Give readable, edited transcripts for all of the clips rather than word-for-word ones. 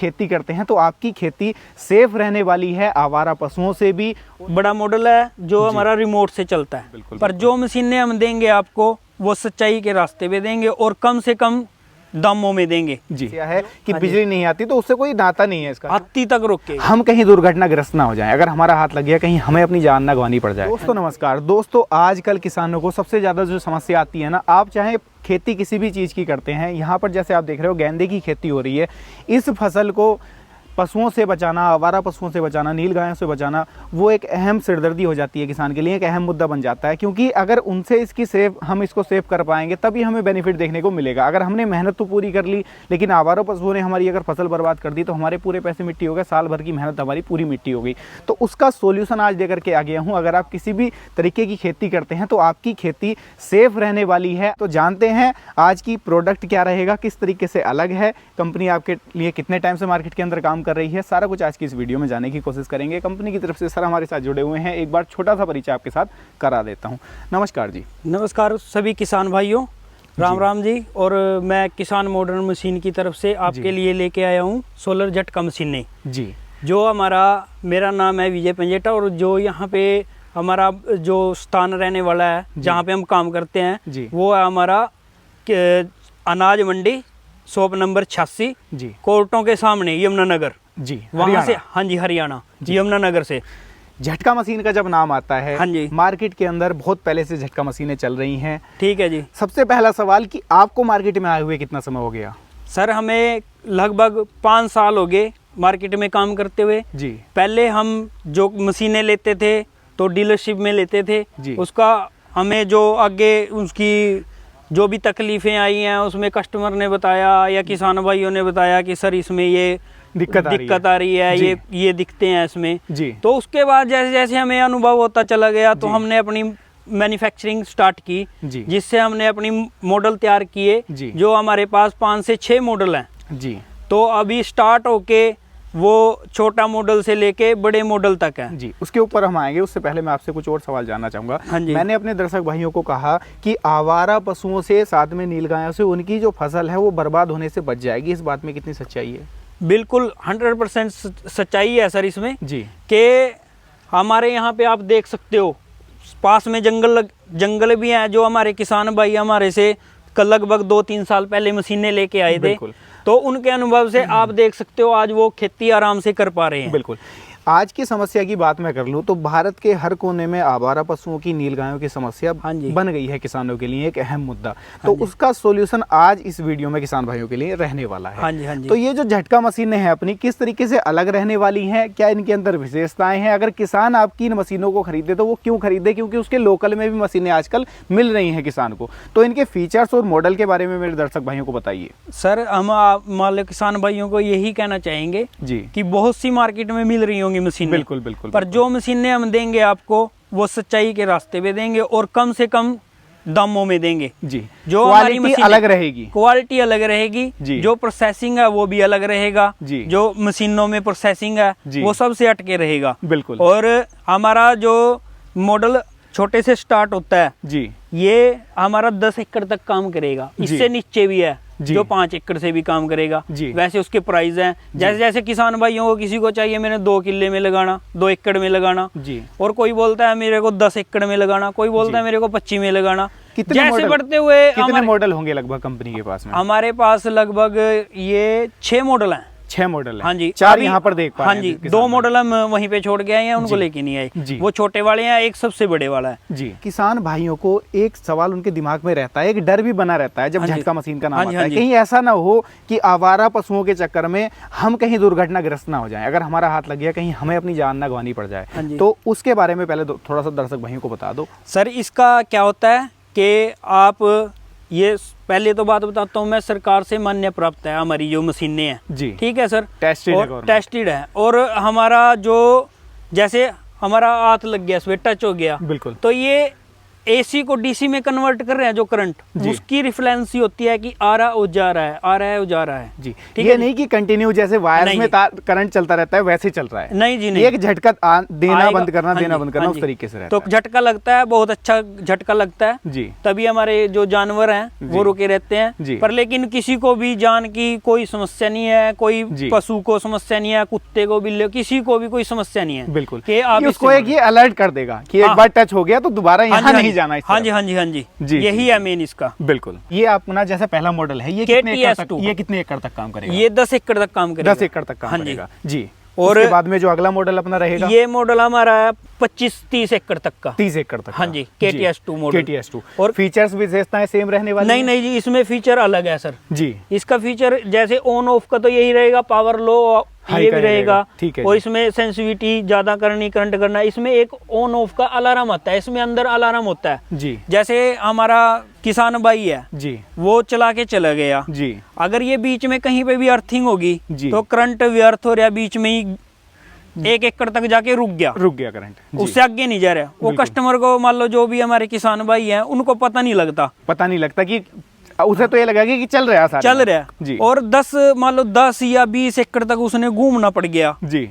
खेती करते हैं तो आपकी खेती सेफ रहने वाली है आवारा पशुओं से भी। बड़ा मॉडल है जो हमारा रिमोट से चलता है। बिल्कुल, पर जो मशीनें हम देंगे आपको वो सच्चाई के रास्ते पे देंगे और कम से कम दामों में देंगे। जी क्या है कि बिजली नहीं आती तो उससे कोई नाता नहीं है इसका, आती तक रोके, हम कहीं दुर्घटनाग्रस्त ना हो जाएं, अगर हमारा हाथ लग गया कहीं हमें अपनी जान ना गंवानी पड़ जाए। दोस्तों नमस्कार। दोस्तों आजकल किसानों को सबसे ज़्यादा जो समस्या आती है ना, आप चाहे खेती किसी भी चीज़ की करते हैं, यहाँ पर जैसे आप देख रहे हो गेंदे की खेती हो रही है, इस फसल को पशुओं से बचाना, आवारा पशुओं से बचाना, नील गायों से बचाना, वो एक अहम सिरदर्दी हो जाती है किसान के लिए, एक अहम मुद्दा बन जाता है। क्योंकि अगर उनसे हम इसको सेव कर पाएंगे तभी हमें बेनिफिट देखने को मिलेगा। अगर हमने मेहनत तो पूरी कर ली लेकिन आवारा पशुओं ने हमारी अगर फसल बर्बाद कर दी तो हमारे पूरे पैसे मिट्टी हो गए, साल भर की मेहनत हमारी पूरी मिट्टी हो गई। तो उसका सोल्यूशन आज लेकर के आ गया हूँ। अगर आप किसी भी तरीके की खेती करते हैं तो आपकी खेती सेफ रहने वाली है। तो जानते हैं आज की प्रोडक्ट क्या रहेगा, किस तरीके से अलग है, कंपनी आपके लिए कितने टाइम से मार्केट के अंदर काम कर रही है, सारा कुछ आज की इस वीडियो में जानने की कोशिश करेंगे। कंपनी की तरफ से सर हमारे साथ जुड़े हुए हैं, एक बार छोटा सा परिचय आपके साथ करा देता हूं। नमस्कार जी। नमस्कार सभी किसान भाइयों, राम राम जी। और मैं किसान मॉडर्न मशीन की तरफ से आपके लिए लेके आया हूँ सोलर झटका मशीनें जी। जो मेरा नाम है विजय पंजेटा और जो यहाँ पे हमारा जो स्थान रहने वाला है जहाँ पे हम काम करते हैं वो है हमारा अनाज मंडी, शॉप नंबर 86 जी, कोर्टों के सामने यमुनानगर जी, वहाँ से। हाँ जी, हरियाणा यमुनानगर से। झटका मशीन का जब नाम आता है, हाँ जी, मार्केट के अंदर बहुत पहले से झटका मशीनें चल रही हैं। ठीक है जी। सबसे पहला सवाल कि आपको मार्केट में आए हुए कितना समय हो गया? सर हमें लगभग 5 साल हो गए मार्केट में काम करते हुए जी। पहले हम जो मशीनें लेते थे तो डीलरशिप में लेते थे जी। उसका हमें जो आगे उसकी जो भी तकलीफें आई हैं उसमें कस्टमर ने बताया या किसान भाइयों ने बताया कि सर इसमें ये दिक्कत आ रही है, ये दिखते हैं इसमें जी। तो उसके बाद जैसे जैसे हमें अनुभव होता चला गया तो हमने अपनी मैन्युफैक्चरिंग स्टार्ट की, जिससे हमने अपनी मॉडल तैयार किए जो हमारे पास 5 से 6 मॉडल हैं जी। तो अभी स्टार्ट होके वो छोटा मॉडल से लेके बड़े मॉडल तक है जी। उसके ऊपर हम आएंगे, उससे पहले मैं आपसे कुछ और सवाल जानना चाहूंगा। हाँ जी। मैंने अपने दर्शक भाइयों को कहा कि आवारा पशुओं से साथ में नील गायों से उनकी जो फसल है वो बर्बाद होने से बच जाएगी, इस बात में कितनी सच्चाई है? बिल्कुल 100% सच्चाई है सर इसमें जी। कि हमारे यहाँ पे आप देख सकते हो पास में जंगल भी हैं जो हमारे किसान भाई हमारे से लगभग 2-3 साल पहले मशीनें लेके आए थे, तो उनके अनुभव से आप देख सकते हो आज वो खेती आराम से कर पा रहे हैं। बिल्कुल। आज की समस्या की बात मैं कर लूं तो भारत के हर कोने में आवारा पशुओं की, नील गायों की समस्या बन गई है किसानों के लिए एक अहम मुद्दा। तो उसका सॉल्यूशन आज इस वीडियो में किसान भाइयों के लिए रहने वाला है। हाँ जी, हाँ जी। तो ये जो झटका मशीनें हैं अपनी किस तरीके से अलग रहने वाली हैं, क्या इनके अंदर विशेषताएं हैं? अगर किसान आपकी इन मशीनों को खरीदे तो वो क्यों खरीदे? क्योंकि उसके लोकल में भी मशीनें आजकल मिल रही हैं किसान को। तो इनके फीचर्स और मॉडल के बारे में मेरे दर्शक भाइयों को बताइए। सर हम मान किसान भाइयों को यही कहना चाहेंगे जी कि बहुत सी मार्केट में मिल रही होंगी मशीनें, बिल्कुल बिल्कुल, पर जो मशीनें हम देंगे आपको वो सच्चाई के रास्ते पे देंगे और कम से कम दामों में देंगे जी। जो हमारी मशीन अलग रहेगी, क्वालिटी अलग रहेगी, जो प्रोसेसिंग है वो भी अलग रहेगा जी। जो मशीनों में प्रोसेसिंग है वो सबसे हटके रहेगा बिल्कुल। और हमारा जो मॉडल छोटे से स्टार्ट होता है जी, ये हमारा 10 एकड़ तक काम करेगा, इससे नीचे भी है जो 5 एकड़ से भी काम करेगा जी। वैसे उसके प्राइस हैं जैसे जैसे किसान भाइयों को किसी को चाहिए मैंने 2 किले में लगाना, 2 एकड़ में लगाना जी। और कोई बोलता है मेरे को 10 एकड़ में लगाना, कोई बोलता है मेरे को 25 में लगाना। जैसे बढ़ते हुए कितने मॉडल होंगे लगभग कंपनी के पास में? हमारे पास लगभग ये 6 मॉडल हैं। 6 मॉडल है। हाँ जी, 4 यहाँ पर देख पा रहे हैं। हाँ जी, 2 मॉडल हम वहीं पे छोड़ के आए हैं, उनको लेके नहीं आए। वो छोटे वाले हैं, एक सबसे बड़े वाला है जी। किसान भाइयों को एक सवाल उनके दिमाग में रहता है, एक डर भी बना रहता है जब झटका मशीन का नाम आता है, कहीं ऐसा ना हो कि आवारा पशुओं के चक्कर में हम कहीं दुर्घटनाग्रस्त ना हो जाएं, अगर हमारा हाथ लग गया कहीं हमें अपनी जान ना गंवानी पड़ जाए। तो उसके बारे में पहले थोड़ा सा दर्शक भाइयों को बता दो। सर इसका क्या होता है कि आप ये पहले तो बात बताता हूँ मैं, सरकार से मान्य प्राप्त है हमारी जो मशीनें हैं जी, ठीक है सर, टेस्टेड है। और हमारा जो जैसे हमारा हाथ लग गया, इसमें टच हो गया बिल्कुल, तो ये एसी को डीसी में कन्वर्ट कर रहे हैं जो करंट, उसकी रिफ्लेंसी होती है कि आ रहा हो जा रहा है, आ रहा है हो जा रहा है जी। ये नहीं कि कंटिन्यू जैसे वायर में करंट चलता रहता है वैसे चल रहा है, नहीं जी नहीं, एक झटका देना बंद करना देना बंद करना उस तरीके से रहता है। तो झटका लगता है, बहुत अच्छा झटका लगता है जी, तभी हमारे जो जानवर हैं वो रुके रहते हैं। पर लेकिन किसी को भी जान की कोई समस्या नहीं है, कोई पशु को समस्या नहीं है, कुत्ते को बिल्ली किसी को भी कोई समस्या नहीं है, बिल्कुल कि आप उसको एक ये अलर्ट कर देगा कि एक बार टच हो गया तो दोबारा यहाँ नहीं जाना। हाँ जी हाँ जी हाँ जी, यही है मेन इसका। बिल्कुल। ये अपना जैसा पहला मॉडल है, ये कितने एकड़ तक काम करेगा? ये 10 एकड़ तक काम करेगा। 10 एकड़ तक काम करेगा जी। और उसके बाद में जो अगला मॉडल अपना रहेगा, ये मॉडल हमारा है 25-30 एकड़ तक का। 30 एकड़ तक, हाँ जी, KTS2 मॉडल। KTS2 और फीचर्स विशेषताएं सेम रहने वाली? नहीं नहीं जी, इसमें फीचर अलग है सर जी। इसका फीचर जैसे ऑन ऑफ का तो यही रहेगा, पावर लो ये भी रहेगा, ठीक है। और इसमें सेंसिटिविटी ज्यादा करनी, करंट करना, इसमें एक ऑन ऑफ का अलार्म आता है, इसमें अंदर अलार्म होता है जी। जैसे हमारा किसान भाई है जी, वो चला के चला गया जी, अगर ये बीच में कहीं पे भी अर्थिंग होगी तो करंट व्यर्थ हो रहा, बीच में ही 1 एकड़ तक जाके रुक गया करंट, उससे आगे नहीं जा रहा। वो कस्टमर को मान लो जो भी हमारे किसान भाई हैं उनको पता नहीं लगता कि उसे तो ये लगेगा कि चल रहा है जी। और 10 मान लो 10 या 20 एकड़ तक उसने घूमना पड़ गया जी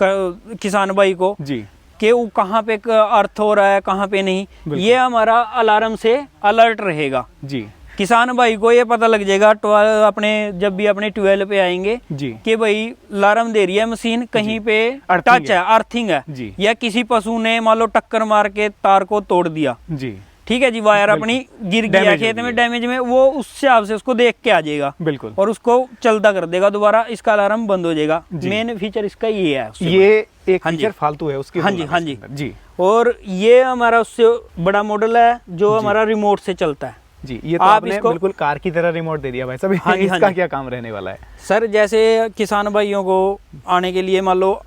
किसान भाई को जी, कि वो कहाँ पे अर्थ हो रहा है कहाँ पे नहीं, ये हमारा अलार्म से अलर्ट रहेगा जी। किसान भाई को ये पता लग जाएगा अपने जब भी अपने 12 पे आएंगे जी, कि भाई अलार्म दे रही है मशीन, कहीं पे टच है, अर्थिंग है जी, या किसी पशु ने मान लो टक्कर मार के तार को तोड़ दिया जी, ठीक है जी, वायर अपनी गिर गया खेत में, डैमेज में, वो उस हिसाब से उसको देख के आ जाएगा बिल्कुल, और उसको चलता कर देगा दोबारा, इसका अलार्म बंद हो जाएगा। मेन फीचर इसका ये है, ये एक फीचर फालतू है उसकी। हाँ जी जी। और ये हमारा उससे बड़ा मॉडल है जो हमारा रिमोट से चलता है जी। ये तो आपने बिल्कुल कार की तरह रिमोट दे दिया भाई साहब। हाँ जी, इसका क्या काम रहने वाला है सर? जैसे किसान भाइयों को आने के लिए मान लो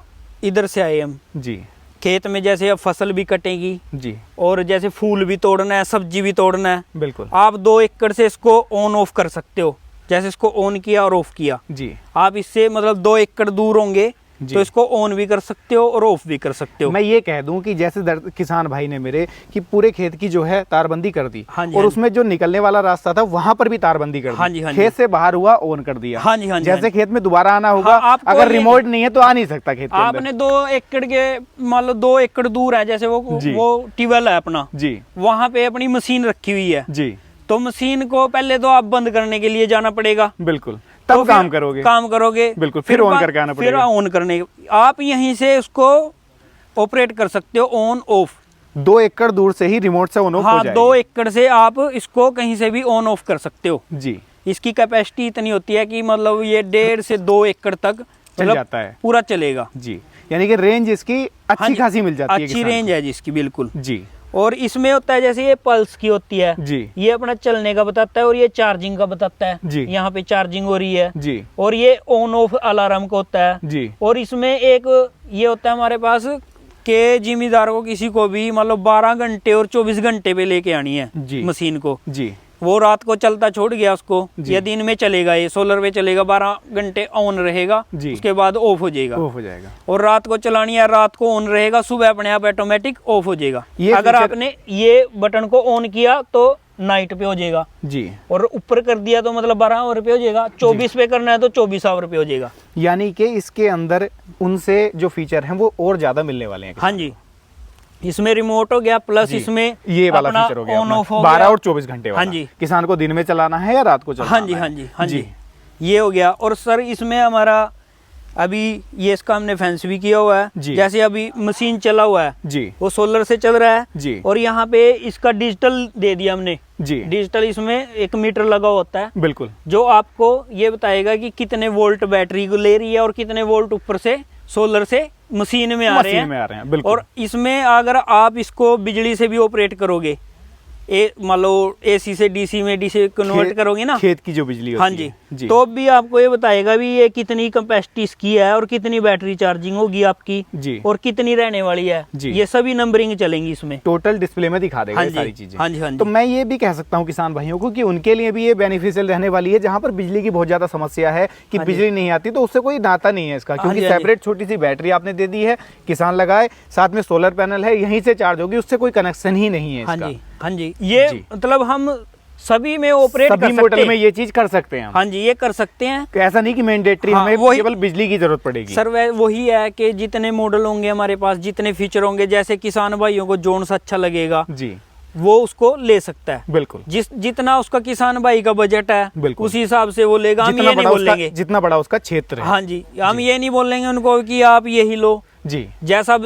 इधर से आए हम जी, खेत में जैसे अब फसल भी कटेगी जी, और जैसे फूल भी तोड़ना है, सब्जी भी तोड़ना है, बिल्कुल आप 2 एकड़ से इसको ऑन ऑफ कर सकते हो। जैसे इसको ऑन किया और ऑफ किया जी, आप इससे मतलब 2 एकड़ दूर होंगे तो इसको ऑन भी कर सकते हो और ऑफ भी कर सकते हो। मैं ये कह दूं कि जैसे किसान भाई ने मेरे कि पूरे खेत की जो है तारबंदी कर दी, हाँ जी, और उसमें जो निकलने वाला रास्ता था वहां पर भी तारबंदी कर दी, हाँ जी, हाँ खेत से बाहर हुआ ऑन कर दिया, हाँ जी, हाँ जी, जैसे खेत में दोबारा आना होगा, हाँ, अगर रिमोट नहीं है तो आ नहीं सकता खेत के अंदर। आपने 2 एकड़ के मान लो 2 एकड़ दूर है, जैसे वो ट्यूबवेल है अपना जी, वहां पे अपनी मशीन रखी हुई है जी, तो मशीन को पहले तो आप बंद करने के लिए जाना पड़ेगा बिल्कुल, तब तो काम करोगे बिल्कुल, फिर ऑन करके आना पड़ेगा, फिर ऑन करने आप यहीं से उसको ऑपरेट कर सकते हो ऑन ऑफ। 2 एकड़ दूर से ही रिमोट से ऑन ऑफ हो जाएगी। 2 एकड़ से आप इसको कहीं से भी ऑन ऑफ कर सकते हो जी। इसकी कैपेसिटी इतनी होती है कि मतलब ये 1.5 से 2 एकड़ तक चल जाता है, पूरा चलेगा जी। यानी कि रेंज इसकी अच्छी खासी मिल जाती है, अच्छी रेंज है जिसकी बिल्कुल जी। और इसमें होता है जैसे ये पल्स की होती है जी, ये अपना चलने का बताता है, और ये चार्जिंग का बताता है जी, यहाँ पे चार्जिंग हो रही है जी, और ये ऑन ऑफ अलार्म का होता है जी। और इसमें एक ये होता है हमारे पास के जिम्मेदार को किसी को भी मतलब 12 घंटे और 24 घंटे पे लेके आनी है जी, मशीन को जी। वो रात को चलता छोड़ गया उसको, या दिन में चलेगा, ये सोलर पे चलेगा, 12 घंटे ऑन रहेगा, उसके बाद ऑफ हो जाएगा, और रात को चलानी है, रात को ऑन रहेगा, सुबह अपने आप ऑटोमेटिक ऑफ हो जाएगा। अगर आपने ये बटन को ऑन किया तो नाइट पे हो जाएगा जी, और ऊपर कर दिया तो मतलब 12 आवर पे हो जाएगा, 24 पे करना है तो 24 आवर पे हो जाएगा। यानी कि इसके अंदर उनसे जो फीचर हैं वो और ज्यादा मिलने वाले हैं। हाँ जी, इसमें रिमोट हो गया, प्लस इसमें ये वाला फीचर हो गया ऑन ऑफ 12 और 24 घंटे वाला। हाँ जी, किसान को दिन में चलाना है या रात को चलाना है? हाँ जी हाँ जी हाँ जी, ये हो गया। और सर इसमें हमारा अभी ये इसका हमने फैंस भी किया हुआ है, जैसे अभी मशीन चला हुआ है जी, वो सोलर से चल रहा है जी, और यहाँ पे इसका डिजिटल दे दिया हमने जी। डिजिटल इसमें 1 मीटर लगा होता है बिल्कुल, जो आपको ये बताएगा कि कितने वोल्ट बैटरी को ले रही है और कितने वोल्ट ऊपर से सोलर से मशीन में आ रहे हैं बिल्कुल। और इसमें अगर आप इसको बिजली से भी ऑपरेट करोगे, मान लो एसी से डीसी में डीसी कन्वर्ट करोगे ना, खेत की जो बिजली होती हाँ जी, जी, तो भी आपको ये बताएगा भी ये कितनी कैपेसिटी इसकी है और कितनी बैटरी चार्जिंग होगी आपकी जी, और कितनी रहने वाली है जी। ये सभी नंबरिंग चलेंगी इसमें, टोटल डिस्प्ले में दिखा देगा ये सारी चीजें। हाँ जी हाँ जी। तो मैं ये भी कह सकता हूँ किसान भाइयों को कि उनके लिए भी ये बेनिफिशियल रहने वाली है, जहाँ पर बिजली की बहुत ज्यादा समस्या है कि बिजली नहीं आती, तो उससे कोई नाता नहीं है इसका, क्योंकि सेपरेट छोटी सी बैटरी आपने दे दी है, किसान लगाए, साथ में सोलर पैनल है, यहीं से चार्ज होगी, उससे कोई कनेक्शन ही नहीं है इसका। हाँ जी, ये जी। मतलब हम सभी में ऑपरेट कर सभी सकते मॉडल हैं। में ये चीज कर सकते हैं हम। हाँ जी, ये कर सकते हैं। तो ऐसा नहीं कि मैंडेटरी हाँ, हमें वही- केवल बिजली की जरूरत पड़ेगी। सर वही है कि जितने मॉडल होंगे हमारे पास, जितने फीचर होंगे, जैसे किसान भाइयों को जोन सा अच्छा लगेगा जी वो उसको ले सकता है। बिल्कुल। जितना उसका किसान भाई का बजट है बिल्कुल। उसी हिसाब से वो लेगा। हम जितना ये नहीं बड़ा उसका, बोलेंगे, जितना बड़ा उसका क्षेत्र है। हाँ जी, हम ये नहीं बोलेंगे उनको कि आप यही लो। जी जैसा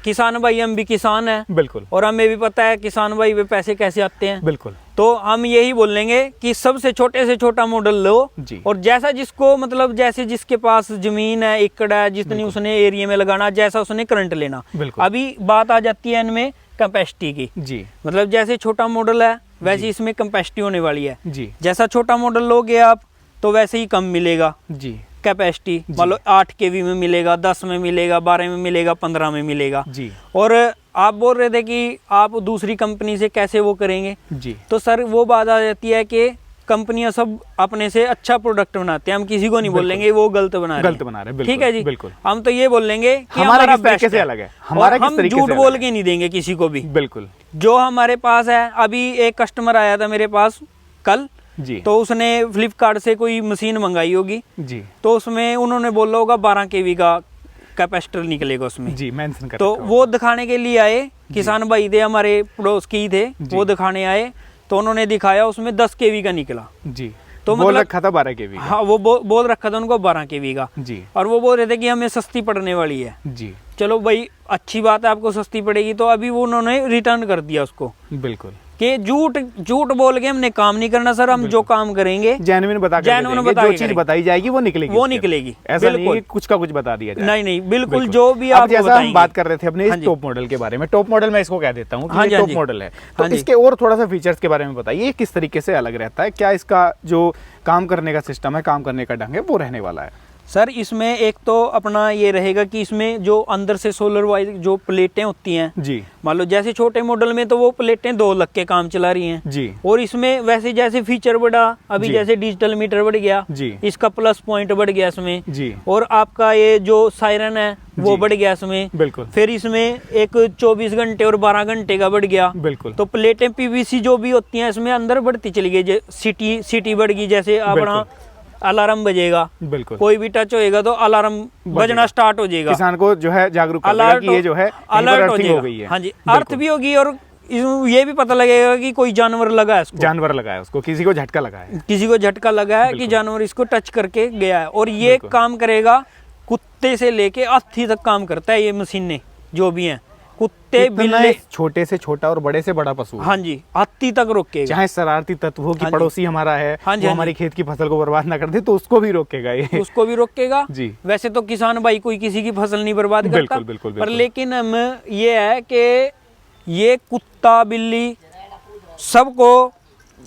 किसान भाई, हम भी किसान हैं बिल्कुल और हमें भी पता है किसान भाई पे पैसे कैसे आते हैं। बिल्कुल। तो हम यही बोलेंगे कि सबसे छोटे से छोटा मॉडल लो जी। और जैसा जिसको मतलब जैसे जिसके पास जमीन है, एकड़ है, जितनी उसने एरिया में लगाना, जैसा उसने करंट लेना। बिल्कुल। अभी बात आ जाती है इनमें कैपेसिटी की। जी मतलब जैसे छोटा मॉडल है वैसे इसमें कैपेसिटी होने वाली है। जी जैसा छोटा मॉडल लोगे आप तो वैसे ही कम मिलेगा जी कैपेसिटी। मान लो 8 kV में मिलेगा, 10 में मिलेगा, 12 में मिलेगा, 15 में मिलेगा। जी और आप बोल रहे थे कि आप दूसरी कंपनी से कैसे वो करेंगे, जी तो सर वो बात आ जाती है कि कंपनियां सब अपने से अच्छा प्रोडक्ट बनाते हैं। हम किसी को नहीं बोलेंगे वो गलत बना रहे हैं। बिल्कुल, ठीक है जी, बिल्कुल। हम तो ये बोलेंगे कि हमारा हमारा किस तरीके बेस्ट से है। अलग है, हमारा और किस हम तरीके झूठ से बोल अलग के नहीं देंगे किसी को भी। बिल्कुल जो हमारे पास है, अभी एक कस्टमर आया था मेरे पास कल, जी तो उसने फ्लिपकार्ट से कोई मशीन मंगाई होगी, जी तो उसमें उन्होंने बोला होगा 12 kV का कैपेसिटर निकलेगा उसमें। जी मेंशन कर तो रखा वो दिखाने के लिए आए, किसान भाई थे हमारे पड़ोस के ही थे, वो दिखाने आए तो उन्होंने दिखाया उसमें 10 kV का निकला। होगा। जी तो बोल मतलब रखा था 12 kV का। हाँ, वो बोल रखा था उनको 12 kV का। जी और वो बोल रहे थे कि हमें सस्ती पड़ने वाली है। जी चलो भाई अच्छी बात है, आपको सस्ती पड़ेगी। तो अभी वो उन्होंने रिटर्न कर दिया उसको बिल्कुल। कि झूठ बोल के हमने काम नहीं करना सर, हम जो काम करेंगे जेन्युइन बता के Genuine देंगे, बता जो के चीज करेंगे। बताई जाएगी वो निकलेगी वो उसके निकलेगी, अंदर। ऐसा नहीं बिल्कुल। है कि कुछ का कुछ बता दिया जाए। नहीं नहीं, बिल्कुल बिल्कुल। जो भी अब आपको जैसा हम बताएंगे। बात कर रहे थे अपने हाँ इस जी। टॉप मॉडल के बारे में, टॉप मॉडल मैं इसको कह देता हूँ कि हाँ ये जी, हाँ टॉप जी। मॉडल है, तो हाँ जी। इसके और थोड़ा सा फीचर्स के बारे में बताइए, ये किस तरीके से अलग रहता है, क्या इसका जो काम करने का सिस्टम है, काम करने का ढंग है वो रहने वाला है। सर इसमें एक तो अपना ये रहेगा कि इसमें जो अंदर से सोलर वाइज जो प्लेटें होती हैं, जी मान लो जैसे छोटे मॉडल में तो वो प्लेटें 2 लग के काम चला रही हैं। जी और इसमें वैसे जैसे फीचर बढ़ा, अभी जी। जैसे डिजिटल मीटर बढ़ गया, जी इसका प्लस पॉइंट बढ़ गया इसमें। जी और आपका ये जो सायरन है वो जी। बढ़ गया इसमें। बिल्कुल फिर इसमें एक 24 घंटे और 12 घंटे का बढ़ गया। बिल्कुल तो प्लेटें पीवीसी जो भी होती हैं इसमें अंदर बढ़ती चली गई। सिटी बढ़ गई, जैसे अपना अलार्म बजेगा, बिल्कुल। कोई भी टच होएगा तो अलार्म बजना स्टार्ट हो जाएगा। किसान को जो है जागरूक कर देगा अलर्ट कि ये जो है अलर्ट हो अर्थिंग हो गई जाएगा। है। हाँ जी, अर्थ बिल्कुल। भी होगी और ये भी पता लगेगा कि कोई जानवर लगा है इसको, जानवर लगा है उसको, किसी को झटका लगा है। किसी को झटका लगा है कि जानवर इसको टच करके गया है। और ये बिल्कुल। काम करेगा कुत्ते से लेके हाथी तक काम करता है ये मशीनें जो भी हैं, कुत्ते कितना बिल्ले, छोटे से छोटा और बड़े से बड़ा पशु, हाँ जी, हाथी तक रोकेगा। चाहे शरारती तत्व हो कि हाँ जी। पड़ोसी हमारा है, हाँ जी, वो हाँ हमारी जी। खेत की फसल को बर्बाद ना कर दे, तो उसको भी रोकेगा ये। उसको भी रोकेगा। जी वैसे तो किसान भाई कोई किसी की फसल नहीं बर्बाद करता, बिल्कुल, बिल्कुल, पर बिल्कुल। लेकिन हम ये है कि ये कुत्ता बिल्ली सबको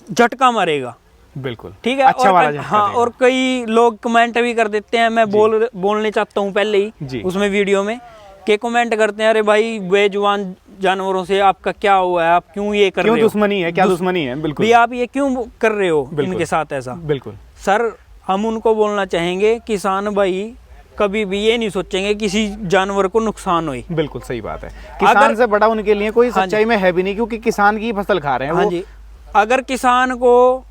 झटका मारेगा। बिल्कुल ठीक है। अच्छा और वाला झटका हाँ, देगा। और कई लोग कमेंट भी कर देते हैं, मैं बोलने चाहता हूँ पहले जी। ही उसमें वीडियो में, कि कमेंट करते हैं अरे भाई बेजुबान जानवरों से आपका क्या हुआ है, आप क्यों ये कर क्यों रहे हो, दुश्मनी है, क्या दुश्मनी है। बिल्कुल भी आप ये क्यों कर रहे हो बिल्कुल। इनके साथ ऐसा। बिल्कुल सर हम उनको बोलना चाहेंगे, किसान भाई कभी भी ये नहीं सोचेंगे किसी जानवर को नुकसान होए। बिल्कुल सही बात है। किसान से बड़ा उनके लिए कोई हाँ सच्चाई में है भी नहीं, क्योंकि किसान की फसल खा रहे हैं हाँ वो। जी, अगर किसान को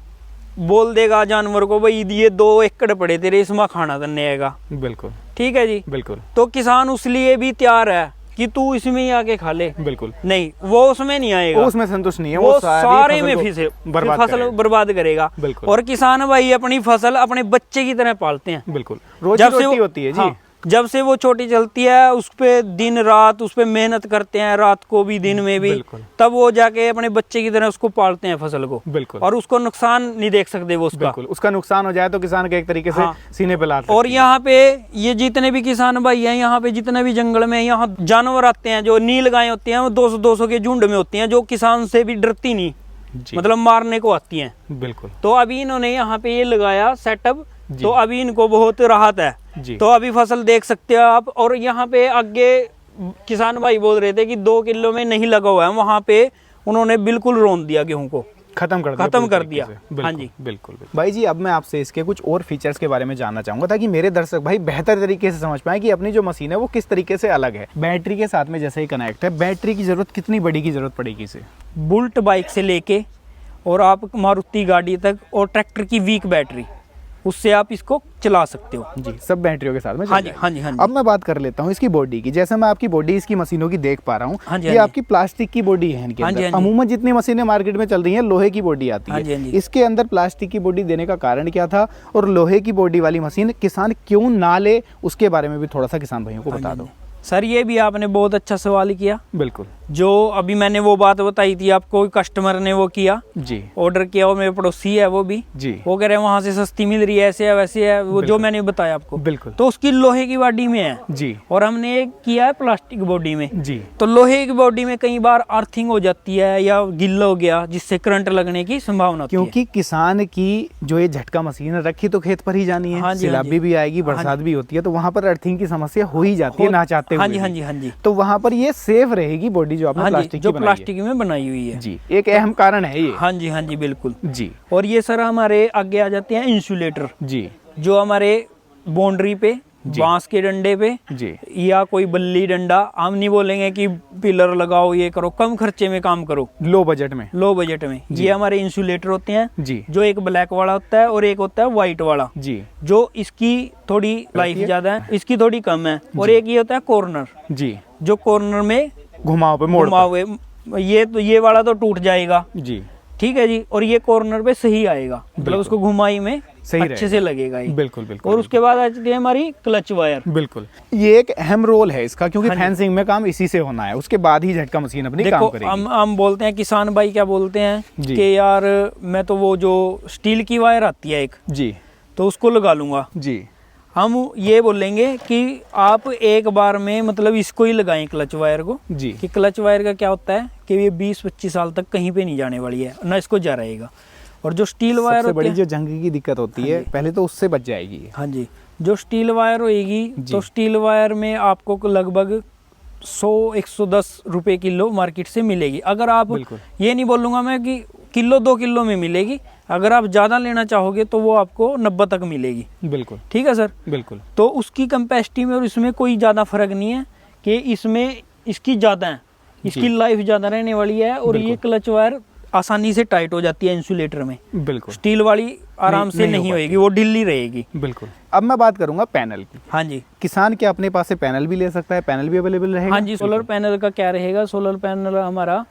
बोल देगा जानवर को भाई ये 2 एकड़ पड़े तेरे, इसमें खाना तन्ने आएगा, बिल्कुल ठीक है जी, बिल्कुल तो किसान उस लिए भी तैयार है कि तू इसमें ही आके खा ले। बिल्कुल नहीं, वो उसमें नहीं आएगा, वो उसमें संतुष्ट नहीं है, वो सारी सारे फसल में को फिर बर्बाद फसल करेगा। बर्बाद करेगा। बिल्कुल। और किसान भाई अपनी फसल अपने बच्चे की तरह पालते हैं। बिल्कुल रोजी रोटी होती है जी। हाँ, जब से वो छोटी चलती है उस पे दिन रात उस पे मेहनत करते हैं, रात को भी दिन में भी, बिल्कुल। तब वो जाके अपने बच्चे की तरह उसको पालते हैं फसल को। बिल्कुल और उसको नुकसान नहीं देख सकते वो उसका। बिल्कुल उसका नुकसान हो जाए तो किसान के एक तरीके से हाँ। सीने पे लात और लगती है। यहाँ पे ये जितने भी किसान भाई हैं, यहाँ पे जितने भी जंगल में यहाँ जानवर आते हैं, जो नील गायें होती हैं वो 200-200 के झुंड में होती हैं, जो किसान से भी डरती नहीं, जी। मतलब मारने को आती हैं। बिल्कुल तो अभी इन्होंने यहाँ पे ये लगाया सेटअप, जी। तो अभी इनको बहुत राहत है। जी। तो अभी फसल देख सकते हो आप। और यहाँ पे आगे किसान भाई बोल रहे थे कि 2 किलो में नहीं लगा हुआ है, वहाँ पे उन्होंने बिल्कुल रोन दिया गेहूं को, खत्म कर दिया। हाँ जी बिल्कुल। भाई जी, अब मैं आपसे इसके कुछ और फीचर्स के बारे में जानना चाहूंगा ताकि मेरे दर्शक भाई बेहतर तरीके से समझ पाए कि अपनी जो मशीन है वो किस तरीके से अलग है। बैटरी के साथ में जैसे ही कनेक्ट है, बैटरी की जरूरत कितनी बड़ी की जरूरत पड़ेगी इसे? बुलेट बाइक से लेके और आप मारुति गाड़ी तक और ट्रैक्टर की वीक बैटरी, उससे आप इसको चला सकते हो जी, सब बैटरियों के साथ में। हाँ जी हाँ जी हाँ जी। अब मैं बात कर लेता हूँ इसकी बॉडी की। जैसे मैं आपकी बॉडी इसकी मशीनों की देख पा रहा हूँ, हाँ जी, ये हाँ जी। आपकी प्लास्टिक की बॉडी है इनके हाँ जी, अंदर। हाँ जी। अमूमन जितनी मशीनें मार्केट में चल रही हैं लोहे की बॉडी आती हाँ जी, हाँ है, जी। इसके अंदर प्लास्टिक की बॉडी देने का कारण क्या था, और लोहे की बॉडी वाली मशीन किसान क्यों ना ले, उसके बारे में भी थोड़ा सा किसान भाइयों को बता दो। सर ये भी आपने बहुत अच्छा सवाल किया। बिल्कुल। जो अभी मैंने वो बात बताई थी आपको, कस्टमर ने वो किया, जी, ऑर्डर किया, और मेरे पड़ोसी है वो भी जी, वो कह रहे हैं वहां से सस्ती मिल रही है, ऐसे है वैसे है, वो जो मैंने बताया आपको। बिल्कुल। तो उसकी लोहे की बॉडी में है जी, और हमने किया है प्लास्टिक बॉडी में। जी, तो लोहे की बॉडी में कई बार अर्थिंग हो जाती है या गिल्ला हो गया, जिससे करंट लगने की संभावना होती है। क्योंकि किसान की जो ये झटका मशीन रखी तो खेत पर ही जानी है, हाँ जी, हाँ सैलाबी जी। भी आएगी, बरसात भी होती है, तो वहां पर अर्थिंग की समस्या हो ही जाती है ना चाहते हुए हाँ जी भी। हाँ जी हाँ जी तो वहां पर ये सेफ रहेगी बॉडी जो आपने हाँ जी, प्लास्टिक जो की बनाई प्लास्टिक में बनाई हुई है। है। जी, एक अहम कारण है ये। हाँ जी हाँ जी बिल्कुल। जी, और ये सर हमारे आगे आ जाते हैं इंसुलेटर, जी, जो हमारे बाउंड्री पे बांस के डंडे पे जी, या कोई बल्ली डंडा, हम नहीं बोलेंगे कि पिलर लगाओ ये करो, कम खर्चे में काम करो, लो बजट में। लो बजट में। ये हमारे इंसुलेटर होते हैं, जी, जो एक ब्लैक वाला होता है और एक होता है व्हाइट वाला, जी, जो इसकी थोड़ी लाइफ ज्यादा है, इसकी थोड़ी कम है। और एक ये होता है कॉर्नर, जी, जो कॉर्नर में घुमाओ पे मोड़ घुमाओ हुए, ये वाला तो टूट जाएगा, पे। जी, ठीक है जी, और ये कॉर्नर पे सही आएगा, मतलब उसको घुमाई में सही अच्छे से लगेगा ये। बिल्कुल बिल्कुल। और उसके बाद आती है हमारी क्लच वायर। बिल्कुल, ये एक अहम रोल है इसका, क्योंकि हाँ जी। फेंसिंग में काम इसी से होना है, उसके बाद ही झटका मशीन अपनी काम देखो करेगी। हम बोलते हैं, किसान भाई क्या बोलते हैं जी। कि यार मैं तो वो जो स्टील की वायर आती है एक, जी, तो उसको लगा लूंगा। जी, हम ये बोलेंगे कि आप एक बार में मतलब इसको ही लगाएं, क्लच वायर को। जी, कि क्लच वायर का क्या होता है कि ये 20-25 साल तक कहीं पे नहीं जाने वाली है, ना इसको जा रहेगा। और जो स्टील वायर सबसे होती बड़ी है, जो जंग की दिक्कत होती है पहले तो उससे बच जाएगी। हाँ जी, जो स्टील वायर होएगी, तो स्टील वायर में आपको लगभग 100-110 रुपए किलो मार्केट से मिलेगी। अगर आप, ये नहीं बोलूंगा मैं कि किलो 2 किलो में मिलेगी, अगर आप ज़्यादा लेना चाहोगे तो वो आपको 90 तक मिलेगी। बिल्कुल, ठीक है सर, बिल्कुल। तो उसकी कैपेसिटी में और इसमें कोई ज़्यादा फर्क नहीं है कि इसमें इसकी ज़्यादा है, इसकी लाइफ ज़्यादा रहने वाली है, और ये क्लच वायर आसानी से टाइट हो जाती है इंसुलेटर में। बिल्कुल, स्टील वाली आराम से नहीं होएगी, वो ढीली रहेगी। बिल्कुल। अब मैं बात करूंगा पैनल की। हाँ जी, किसान क्या अपने पास से पैनल भी ले सकता है? पैनल भी अवेलेबल रहेगा? हाँ जी। सोलर पैनल का क्या रहेगा, सोलर पैनल हमारा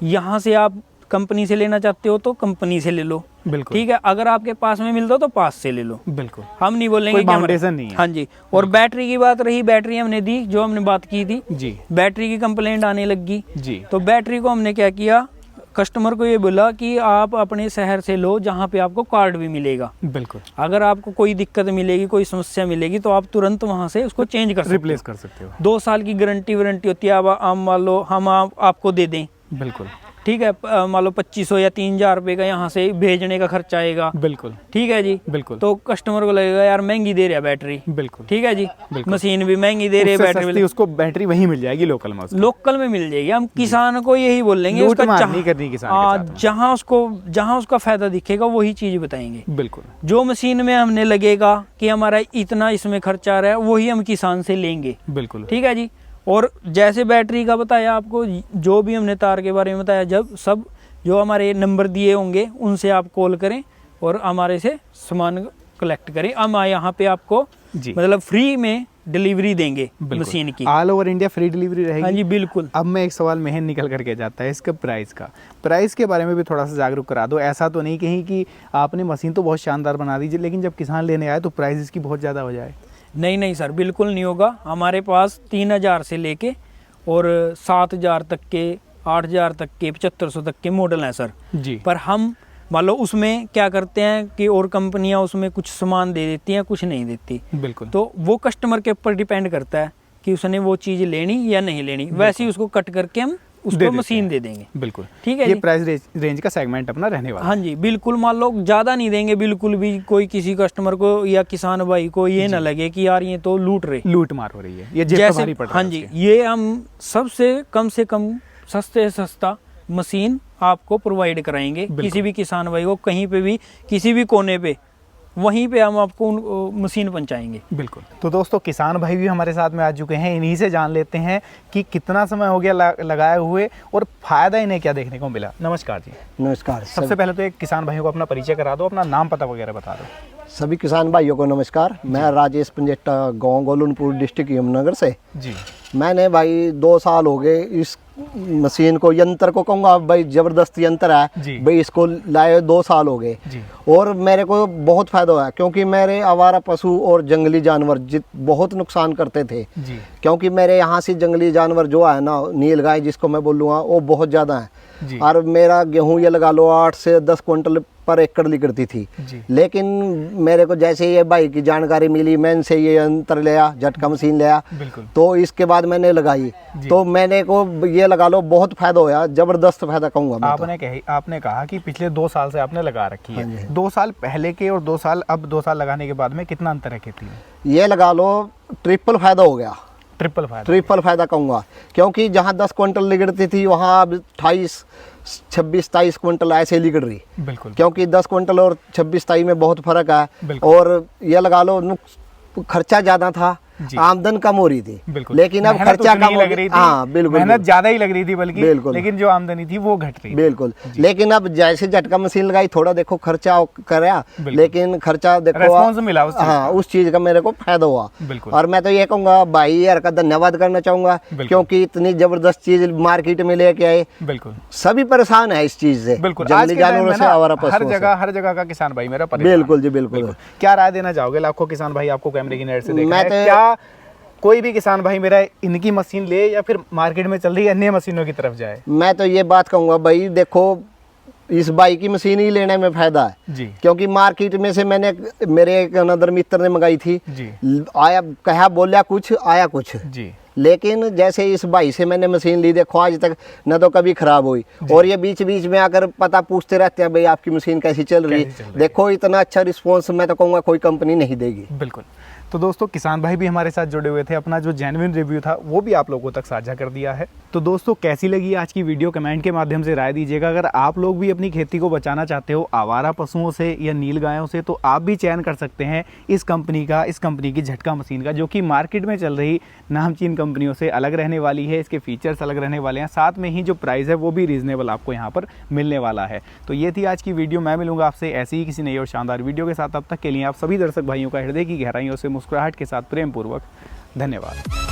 यहाँ से आप कंपनी से लेना चाहते हो तो कंपनी से ले लो, बिल्कुल, ठीक है। अगर आपके पास में मिलता हो तो पास से ले लो, बिल्कुल। हम नहीं बोलेंगे कोई बाउंडेशन नहीं है। हाँ जी। और बैटरी की बात रही, बैटरी हमने दी, जो हमने बात की थी, जी, बैटरी की कंप्लेंट आने लगी, जी, तो बैटरी को हमने क्या किया, कस्टमर को ये बोला कि आप अपने शहर से लो जहाँ पे आपको कार्ड भी मिलेगा। बिल्कुल। अगर आपको कोई दिक्कत मिलेगी, कोई समस्या मिलेगी, तो आप तुरंत वहाँ से उसको चेंज कर सकते हो, रिप्लेस कर सकते हो। 2 साल की गारंटी वारंटी होती है। अब हम मान लो हम आपको दे दें, बिल्कुल, ठीक है, मान लो 2500 या 3000 रुपये का यहाँ से भेजने का खर्चा आएगा, बिल्कुल, ठीक है जी। बिल्कुल, तो कस्टमर को लगेगा यार महंगी दे रहा है बैटरी, बिल्कुल, ठीक है जी, बिल्कुल। मशीन भी महंगी दे रही है, उससे बैटरी सस्ती उसको बैटरी वहीं मिल जाएगी लोकल में, उसको। लोकल में मिल जाएगी। हम किसान को यही बोलेंगे, लूट उसका मार नहीं करनी किसान के साथ में। जहाँ उसका फायदा दिखेगा वही चीज बताएंगे। बिल्कुल, जो मशीन में हमने लगेगा कि हमारा इतना इसमें खर्चा आ रहा है, वही हम किसान से लेंगे, बिल्कुल, ठीक है जी। और जैसे बैटरी का बताया आपको, जो भी हमने तार के बारे में बताया, जब सब जो हमारे नंबर दिए होंगे उनसे आप कॉल करें और हमारे से सामान कलेक्ट करें। हम यहाँ पे आपको जी, मतलब फ्री में डिलीवरी देंगे मशीन की, all over India free delivery रहेगी। हाँ जी बिल्कुल। अब मैं एक सवाल मेहन निकल करके जाता है इसका प्राइस का। प्राइस के बारे में भी थोड़ा सा जागरूक करा दो। ऐसा तो नहीं कहीं कि आपने मशीन तो बहुत शानदार बना दीजिए, लेकिन जब किसान लेने आए तो प्राइस इसकी बहुत ज़्यादा हो जाए। नहीं नहीं सर, बिल्कुल नहीं होगा। हमारे पास 3000 से लेके और 7000 तक के, 8000 तक के, 7500 तक के मॉडल हैं सर जी। पर हम मान लो उसमें क्या करते हैं कि और कंपनियां उसमें कुछ सामान दे देती हैं, कुछ नहीं देती। बिल्कुल, तो वो कस्टमर के ऊपर डिपेंड करता है कि उसने वो चीज़ लेनी या नहीं लेनी, वैसे ही उसको कट करके हम उसको मशीन दे देंगे। बिल्कुल, ठीक है ये जी। प्राइस रेंज का सेगमेंट अपना रहने वाला। हाँ जी बिल्कुल। मान लो ज़्यादा नहीं देंगे बिल्कुल भी, कोई किसी कस्टमर को या किसान भाई को ये ना लगे कि यार ये तो लूट रहे, लूट मार हो रही है, ये जेब पे भारी पड़ रहा है। हाँ जी, ये हम सबसे कम सस्ते से सस्ता मशीन आपको प्रोवाइड कराएंगे। किसी भी किसान भाई को कहीं पे भी किसी भी कोने पे वहीं पे हम आपको मशीन पहुंचाएंगे। बिल्कुल। तो दोस्तों किसान भाई भी हमारे साथ में आ चुके हैं, इन्हीं से जान लेते हैं कि कितना समय हो गया लगाए हुए और फायदा इन्हें क्या देखने को मिला। नमस्कार जी। नमस्कार। सबसे पहले तो एक किसान भाइयों को अपना परिचय करा दो, अपना नाम पता वगैरह बता दो। सभी किसान भाइयों को नमस्कार। मैं राजेश पंजेट्टा, गांव गोलनपुर, डिस्ट्रिक्ट यमुनानगर से। जी। मैंने भाई 2 साल हो गए इस मशीन को, यंत्र को कहूँगा भाई ज़बरदस्त यंत्र है भाई, इसको लाए 2 साल हो गए और मेरे को बहुत फ़ायदा हुआ क्योंकि मेरे आवारा पशु और जंगली जानवर बहुत नुकसान करते थे जी। क्योंकि मेरे यहाँ से जंगली जानवर जो है ना, नील गाय जिसको मैं बोलूँगा, वो बहुत ज़्यादा है और मेरा गेहूँ ये लगा लो 8 से 10 क्विंटल पर एकड़ निकलती थी। लेकिन मेरे को जैसे ये भाई की जानकारी मिली, मैंने से ये यंत्र लिया, झटका मशीन लिया, तो इसके बाद मैंने लगाई, तो मैंने को ये लगा लो बहुत फायदा होया, जबरदस्त फायदा कहूँगा। आपने कहा कि पिछले 2 साल से आपने लगा रखी है। 2 साल पहले के और 2 साल अब 2 साल लगाने के बाद में कितना अंतर है खेती में? ये लगा लो ट्रिपल फायदा हो गया। ट्रिपल फायदा कहूँगा, क्योंकि जहाँ 10 क्विंटल निकलती थी वहाँ अब 28, 26, 27 क्विंटल ऐसे निकल रही। बिल्कुल। क्योंकि 10 क्विंटल और 26, 27 में बहुत फर्क है। और ये लगा लो खर्चा ज़्यादा था, आमदन कम हो रही थी, लेकिन अब खर्चा कम हो रही थी। हाँ बिल्कुल, मेहनत ज्यादा ही लग रही थी बल्कि, लेकिन जो आमदनी थी वो घट रही। बिल्कुल। लेकिन अब जैसे झटका मशीन लगाई, थोड़ा देखो खर्चा कराया, लेकिन खर्चा देखो रिस्पॉन्स मिला उस चीज का मेरे को फायदा हुआ। और मैं तो ये कहूँगा भाई यार का धन्यवाद करना चाहूंगा, क्योंकि इतनी जबरदस्त चीज मार्केट में लेके आए। बिल्कुल। सभी परेशान है इस चीज से, जंगली जानवरों से, आवारा पशुओं से। हर जगह का किसान भाई मेरा बिल्कुल जी बिल्कुल। क्या राय देना चाहोगे लाखों किसान भाई आपको कैमरे की नजर से देख रहे हैं? क्या कोई भी किसान भाई मेरा इनकी मशीन ले या फिर मार्केट में चल रही अन्य मशीनों की तरफ जाए? मैं तो ये बात कहूँगा भाई, देखो इस बाई की मशीन ही लेने में फायदा है जी। क्योंकि मार्केट में से मैंने मेरे एक अनदर मित्र ने मंगाई थी जी। आया कहा बोलिया कुछ आया कुछ जी। लेकिन जैसे इस भाई से मैंने मशीन ली, देखो आज तक न तो कभी खराब हुई, और ये बीच बीच में आकर पता पूछते रहते हैं भाई आपकी मशीन कैसी चल रही। देखो इतना अच्छा रिस्पॉन्स मैं तो कहूँगा कोई कंपनी नहीं देगी। बिल्कुल। तो दोस्तों किसान भाई भी हमारे साथ जुड़े हुए थे, अपना जो जेन्युइन रिव्यू था वो भी आप लोगों तक साझा कर दिया है। तो दोस्तों कैसी लगी आज की वीडियो कमेंट के माध्यम से राय दीजिएगा। अगर आप लोग भी अपनी खेती को बचाना चाहते हो आवारा पशुओं से या नील गायों से, तो आप भी चयन कर सकते हैं इस कंपनी की झटका मशीन का, जो कि मार्केट में चल रही नामचीन कंपनियों से अलग रहने वाली है। इसके फीचर्स अलग रहने वाले हैं, साथ में ही जो प्राइस है वो भी रीजनेबल आपको यहाँ पर मिलने वाला है। तो ये थी आज की वीडियो। मैं मिलूंगा आपसे ऐसी ही किसी नई और शानदार वीडियो के साथ। तब तक के लिए आप सभी दर्शक भाइयों का हृदय की गहराइयों से मुस्कुराहट के साथ प्रेम पूर्वक धन्यवाद।